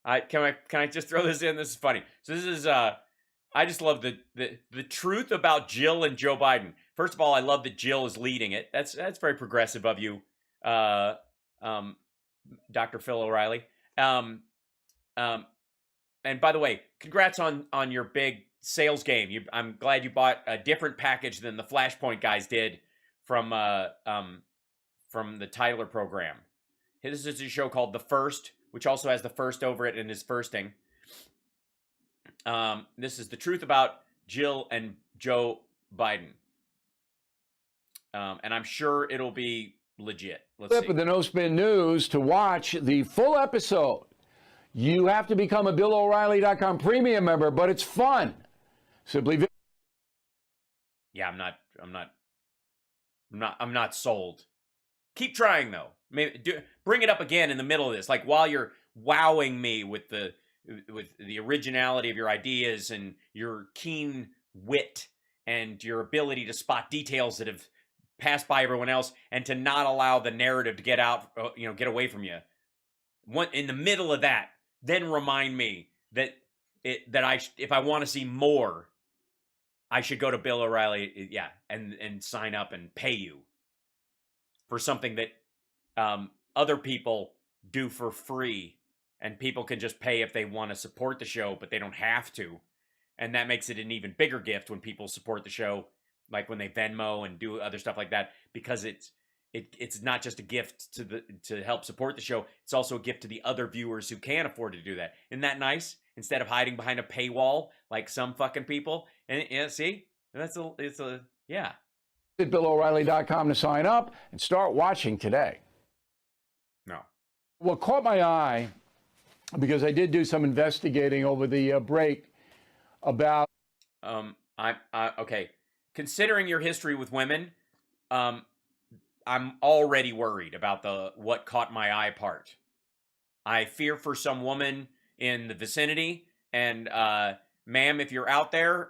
Can I just throw this in? This is funny. So this is I just love the truth about Jill and Joe Biden. First of all, I love that Jill is leading it. That's very progressive of you, uh, Dr. Phil O'Reilly. Um, um, and by the way, congrats on your big sales game. I'm glad you bought a different package than the Flashpoint guys did from the Tyler program. This is a show called The First, which also has the first over it and is firsting. This is the truth about Jill and Joe Biden. And I'm sure it'll be legit. Let's see. Of the No Spin News. To watch the full episode, you have to become a BillO'Reilly.com premium member, but it's fun. Simply. Yeah, I'm not sold. Keep trying though. Maybe bring it up again in the middle of this, like while you're wowing me with the originality of your ideas and your keen wit and your ability to spot details that have passed by everyone else, and to not allow the narrative to get away from you. In the middle of that, then remind me that if I want to see more, I should go to Bill O'Reilly, and sign up and pay you for something that other people do for free, and people can just pay if they want to support the show, but they don't have to. And that makes it an even bigger gift when people support the show, like when they Venmo and do other stuff like that, because it's not just a gift to help support the show, it's also a gift to the other viewers who can't afford to do that. Isn't that nice? Instead of hiding behind a paywall like some fucking people. And see, it's a yeah. Visit BillO'Reilly.com to sign up and start watching today. No. What caught my eye, because I did do some investigating over the break about. Okay. Considering your history with women, I'm already worried about what caught my eye part. I fear for some woman in the vicinity, and ma'am, if you're out there,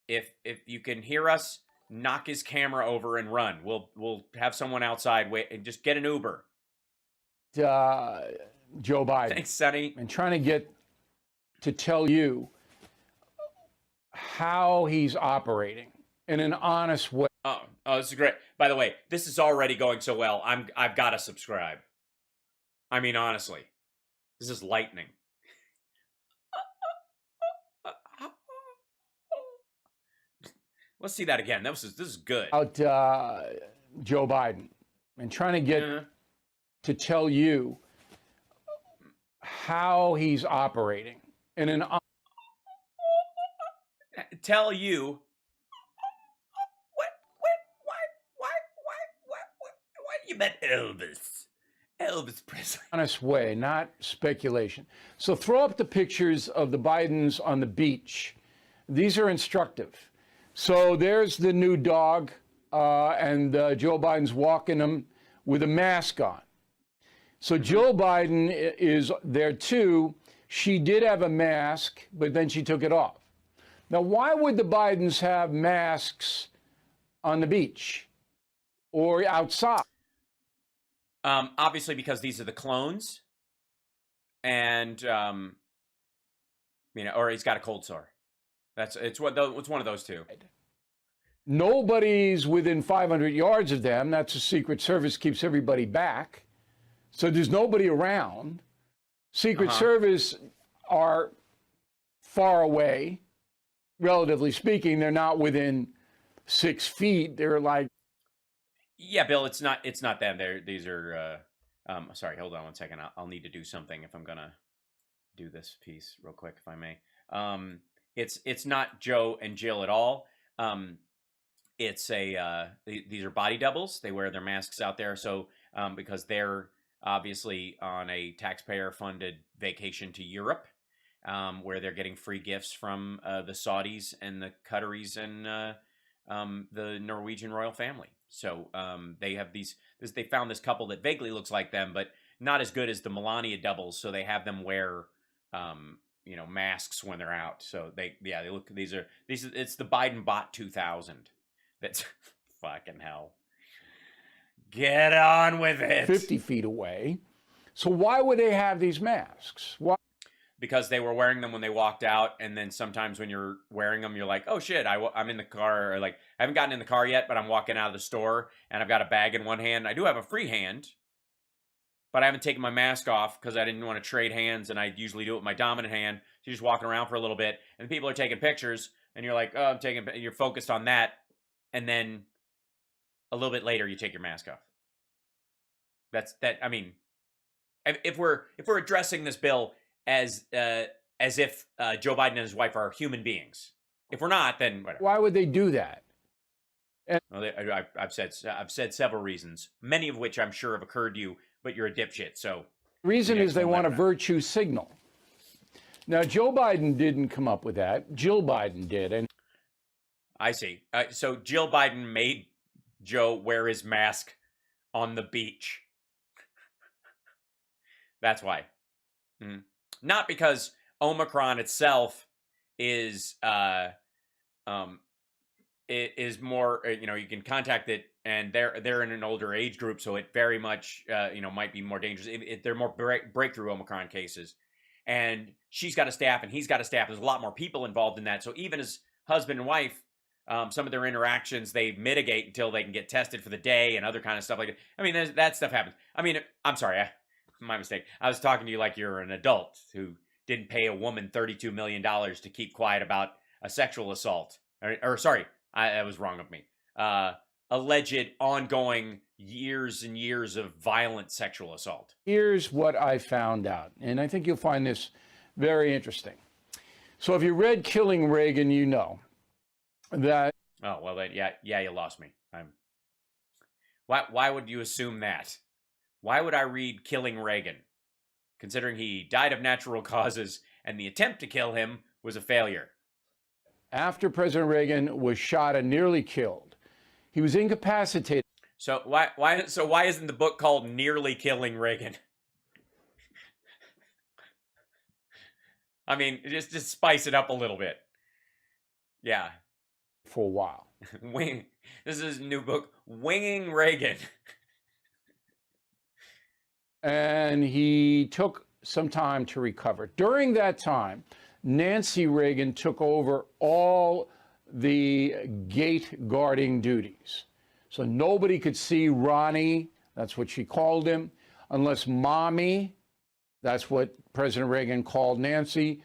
if you can hear us, knock his camera over and run. We'll have someone outside wait and just get an Uber. Joe Biden. Thanks, Sonny. And trying to get to tell you how he's operating in an honest way. Oh, this is great. By the way, this is already going so well. I've got to subscribe. I mean, honestly, this is lightning. Let's see that again. This is good. About Joe Biden and trying to get to tell you how he's operating in an. Tell you. What you meant Elvis Presley. Honest way, not speculation. So throw up the pictures of the Bidens on the beach. These are instructive. So there's the new dog, and Joe Biden's walking him with a mask on. So Joe Biden is there too. She did have a mask, but then she took it off. Now, why would the Bidens have masks on the beach or outside? Obviously, because these are the clones, and or he's got a cold sore. It's one of those two. Nobody's within 500 yards of them. That's the Secret Service keeps everybody back. So there's nobody around. Secret Service are far away, relatively speaking. They're not within 6 feet. They're like. Yeah, Bill, it's not them. These are sorry, hold on one second. I'll need to do something if I'm gonna do this piece real quick, if I may. It's not Joe and Jill at all. These are body doubles. They wear their masks out there, so because they're obviously on a taxpayer-funded vacation to Europe, where they're getting free gifts from the Saudis and the Qataris and the Norwegian royal family. So they have they found this couple that vaguely looks like them, but not as good as the Melania doubles. So they have them wear masks when they're out. So they look. It's the Biden Bot 2000. That's fucking hell. Get on with it. 50 feet away. So why would they have these masks? Why? Because they were wearing them when they walked out, and then sometimes when you're wearing them, you're like, oh shit, I'm in the car, or like, I haven't gotten in the car yet, but I'm walking out of the store, and I've got a bag in one hand. I do have a free hand, but I haven't taken my mask off because I didn't want to trade hands, and I usually do it with my dominant hand. So you're just walking around for a little bit, and people are taking pictures, and you're like, oh, you're focused on that, and then a little bit later, you take your mask off. I mean, if we're addressing this bill as if Joe Biden and his wife are human beings. If we're not, then whatever. Why would they do that? Well, I've said several reasons, many of which I'm sure have occurred to you, but you're a dipshit. So the reason is they want a virtue signal. Now, Joe Biden didn't come up with that. Jill Biden did. And I see. So Jill Biden made Joe wear his mask on the beach. That's why. Mm-hmm. Not because Omicron itself is it is more, you can contact it, and they're in an older age group, so it very much might be more dangerous. They're more breakthrough Omicron cases, and she's got a staff and he's got a staff. There's a lot more people involved in that. So even as husband and wife, some of their interactions they mitigate until they can get tested for the day and other kind of stuff like that. I mean, that stuff happens. I mean, I'm sorry. My mistake. I was talking to you like you're an adult who didn't pay a woman $32 million to keep quiet about a sexual assault. Or sorry, that was wrong of me. Alleged ongoing years and years of violent sexual assault. Here's what I found out, and I think you'll find this very interesting. So if you read Killing Reagan, you know that... Oh, well, then, yeah, you lost me. Why would you assume that? Why would I read Killing Reagan, considering he died of natural causes and the attempt to kill him was a failure? After President Reagan was shot and nearly killed, he was incapacitated. So why isn't the book called Nearly Killing Reagan? I mean, just spice it up a little bit. Yeah. For a while. This is a new book, Winging Reagan. And he took some time to recover. During that time, Nancy Reagan took over all the gate guarding duties. So nobody could see Ronnie, that's what she called him, unless Mommy, that's what President Reagan called Nancy,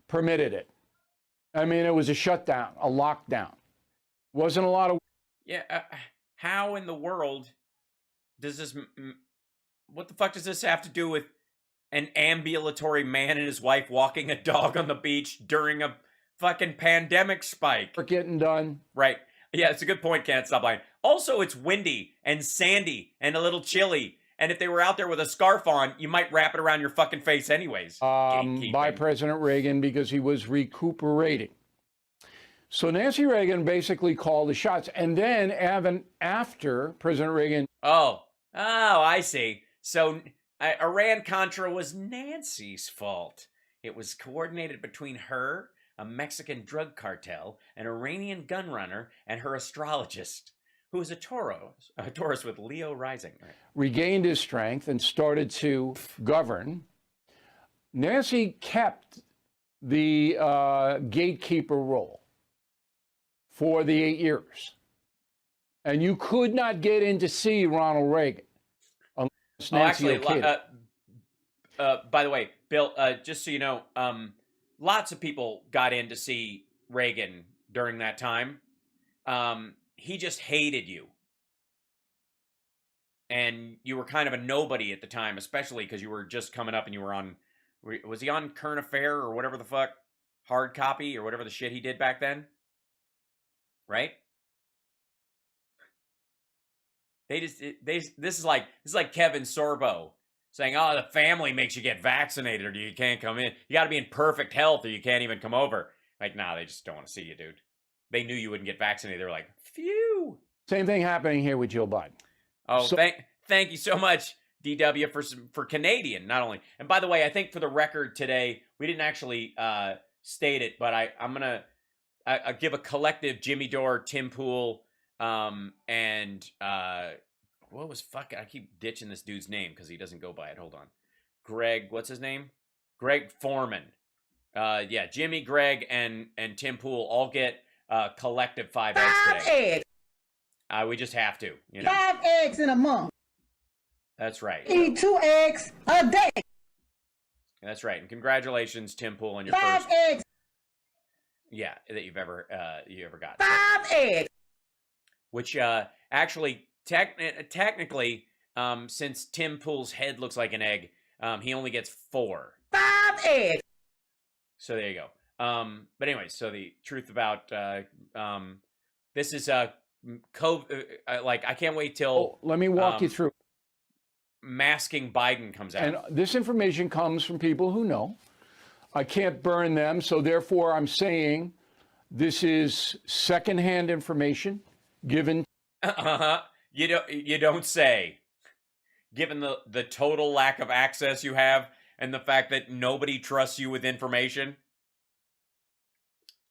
permitted it. I mean, it was a shutdown, a lockdown. Wasn't a lot of... Yeah, how in the world does this... What the fuck does this have to do with an ambulatory man and his wife walking a dog on the beach during a fucking pandemic spike? Getting done. Right. Yeah, it's a good point, Can't Stop Lying. Also, it's windy and sandy and a little chilly. And if they were out there with a scarf on, you might wrap it around your fucking face anyways. By President Reagan because he was recuperating. So Nancy Reagan basically called the shots. And then after President Reagan... Oh, I see. So Iran-Contra was Nancy's fault. It was coordinated between her, a Mexican drug cartel, an Iranian gun runner, and her astrologist, who was a Taurus with Leo rising. Right. Regained his strength and started to govern. Nancy kept the gatekeeper role for the 8 years. And you could not get in to see Ronald Reagan. Actually, by the way, Bill, just so you know, lots of people got in to see Reagan during that time. He just hated you. And you were kind of a nobody at the time, especially because you were just coming up and you were on... Was he on Current Affair or whatever the fuck? Hard Copy or whatever the shit he did back then? Right? This is like Kevin Sorbo saying, "Oh, the family makes you get vaccinated, or you can't come in. You got to be in perfect health, or you can't even come over." Like, nah, they just don't want to see you, dude. They knew you wouldn't get vaccinated. They were like, "Phew." Same thing happening here with Joe Biden. Oh, thank you so much, DW, for Canadian, not only. And by the way, I think for the record today, we didn't actually state it, but I'm gonna give a collective Jimmy Dore, Tim Pool. And what was I keep ditching this dude's name because he doesn't go by it. Hold on. Greg, what's his name? Greg Foreman. Yeah, Jimmy, Greg, and Tim Pool all get collective 5 eggs today. We just have to, 5 eggs in a month. That's right. Eat 2 eggs a day. That's right. And congratulations, Tim Pool, on your 5 first eggs. Yeah, that you ever got. 5 eggs. Which actually technically since Tim Pool's head looks like an egg, he only gets 4. 5 eggs. So there you go. But anyway, so the truth about this is COVID. Like, I can't wait till let me walk you through. Masking Biden comes out. And this information comes from people who know. I can't burn them, so therefore I'm saying this is secondhand information given. You don't say. Given the total lack of access you have and the fact that nobody trusts you with information,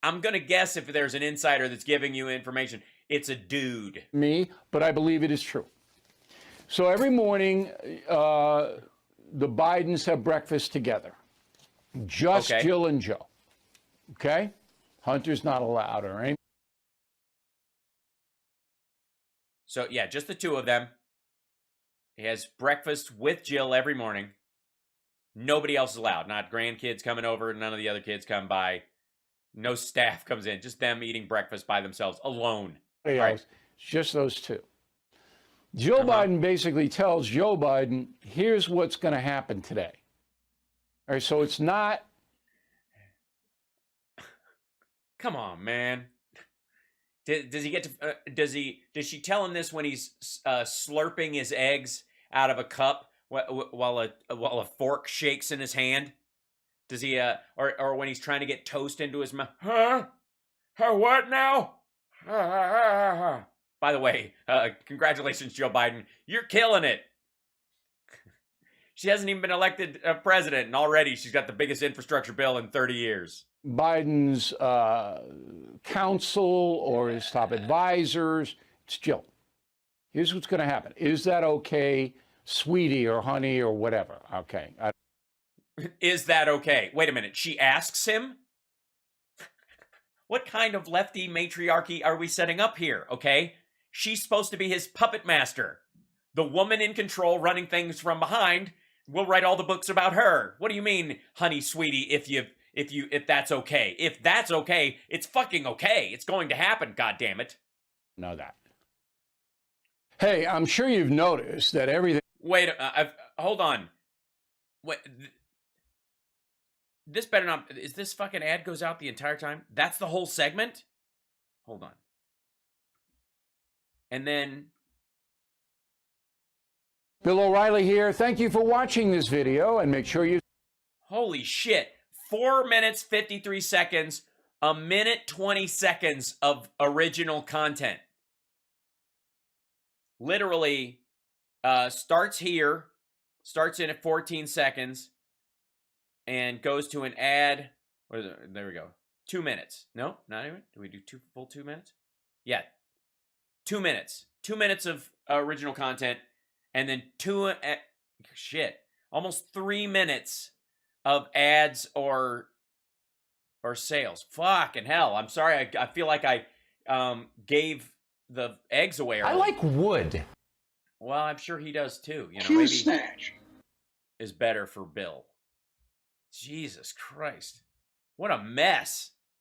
I'm going to guess if there's an insider that's giving you information, it's a dude. Me, but I believe it is true. So every morning, the Bidens have breakfast together. Just Okay. Jill and Joe. Okay? Hunter's not allowed, all right? So, yeah, just the two of them. He has breakfast with Jill every morning. Nobody else is allowed. Not grandkids coming over. None of the other kids come by. No staff comes in. Just them eating breakfast by themselves, alone. Right. It's just those two. Jill Biden basically tells Joe Biden, here's what's going to happen today. All right, so it's not. Come on, man. Does he get to? Does she tell him this when he's slurping his eggs out of a cup while a fork shakes in his hand? Does he? Or when he's trying to get toast into his mouth? Huh? What now? By the way, congratulations, Joe Biden. You're killing it. She hasn't even been elected president, and already she's got the biggest infrastructure bill in 30 years. Biden's counsel or his top advisors. It's Jill. Here's what's going to happen. Is that okay, sweetie or honey or whatever? Okay. Is that okay? Wait a minute. She asks him? What kind of lefty matriarchy are we setting up here, okay? She's supposed to be his puppet master. The woman in control running things from behind will write all the books about her. What do you mean, honey, sweetie, if that's okay? If that's okay, it's fucking okay. It's going to happen, goddammit. Know that. Hey, I'm sure you've noticed that everything. Wait, hold on. Wait, this better not. Is this fucking ad goes out the entire time? That's the whole segment? Hold on. And then. Bill O'Reilly here. Thank you for watching this video, and make sure you. Holy shit. 4 minutes, 53 seconds, a minute, 20 seconds of original content. Literally, starts here, starts in at 14 seconds, and goes to an ad. What is it? There we go. 2 minutes. No, not even. Do we do full 2 minutes? Yeah. 2 minutes. 2 minutes of original content, and then almost 3 minutes of ads or sales. Fucking hell. I'm sorry. I feel like I gave the eggs away early. I like wood. Well, I'm sure he does too. Maybe snatch is better for Bill. Jesus Christ. What a mess.